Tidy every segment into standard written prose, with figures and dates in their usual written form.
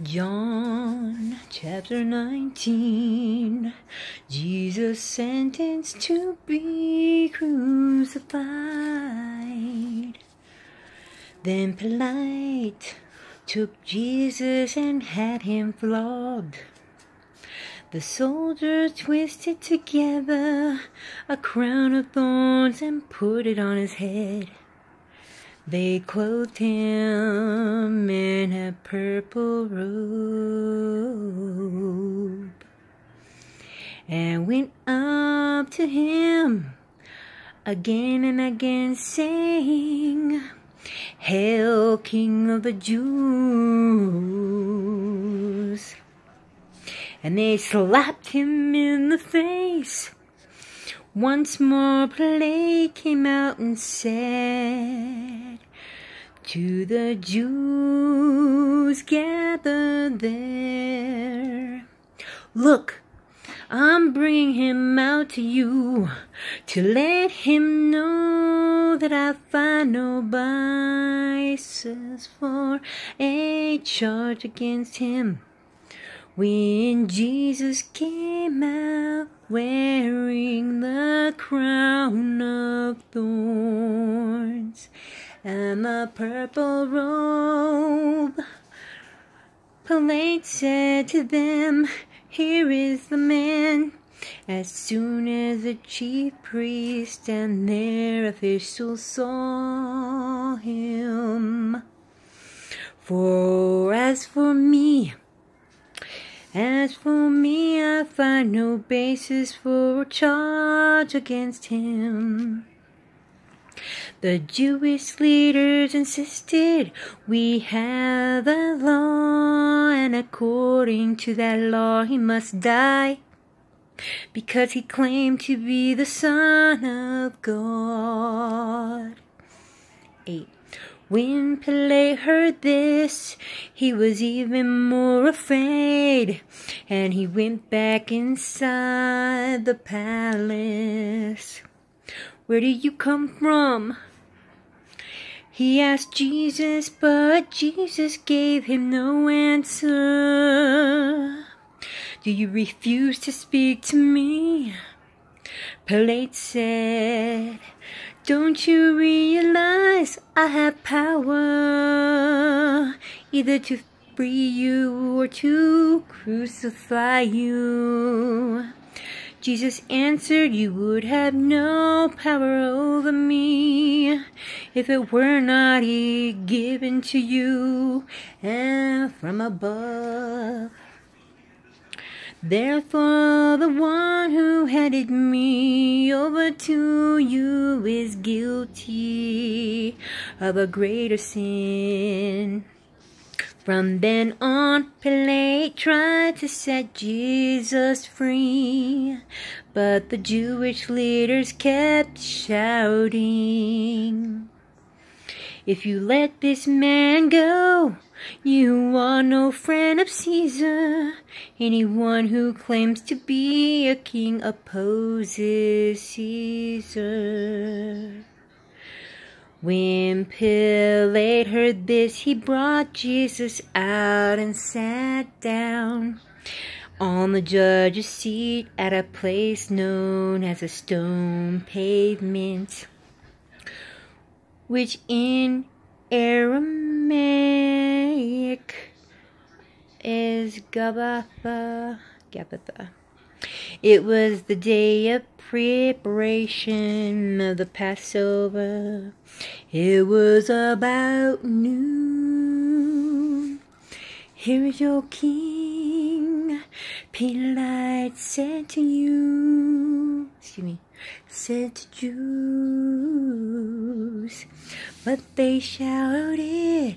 John chapter 19, Jesus sentenced to be crucified. Then Pilate took Jesus and had him flogged. The soldiers twisted together a crown of thorns and put it on his head. They clothed him in a purple robe and went up to him again and again, saying, "Hail, King of the Jews!" And they slapped him in the face. Once more Pilate came out and said to the Jews gathered there, "Look, I'm bringing him out to you to let him know that I find no basis for a charge against him." When Jesus came out wearing the crown of thorns and the purple robe, Pilate said to them, "Here is the man." As soon as the chief priests and their officials saw him, As for me, I find no basis for a charge against him. The Jewish leaders insisted, "We have a law, and according to that law he must die, because he claimed to be the Son of God." 8. When Pilate heard this, he was even more afraid, and he went back inside the palace. "Where do you come from?" he asked Jesus, but Jesus gave him no answer. "Do you refuse to speak to me?" Pilate said, "Don't you realize I have power either to free you or to crucify you?" Jesus answered, "You would have no power over me if it were not given to you and from above. Therefore, the one who handed me over to you is guilty of a greater sin." From then on, Pilate tried to set Jesus free, but the Jewish leaders kept shouting, "If you let this man go, you are no friend of Caesar. Anyone who claims to be a king opposes Caesar." When Pilate heard this, he brought Jesus out and sat down on the judge's seat at a place known as a stone pavement, which in Aramaic is Gabbatha. It was the day of preparation of the Passover. It was about noon. "Here is your king," Pilate said to Jews. But they shouted,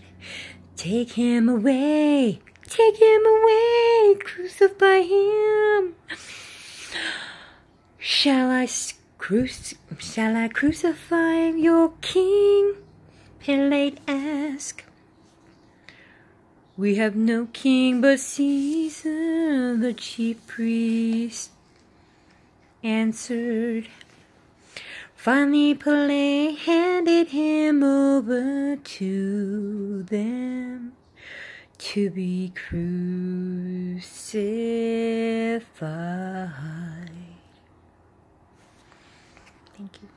"Take him away! Take him away! Crucify him! Shall I crucify your king?" Pilate asked. "We have no king but Caesar," the chief priest answered. Finally, Pilate handed him over to them to be crucified. Thank you.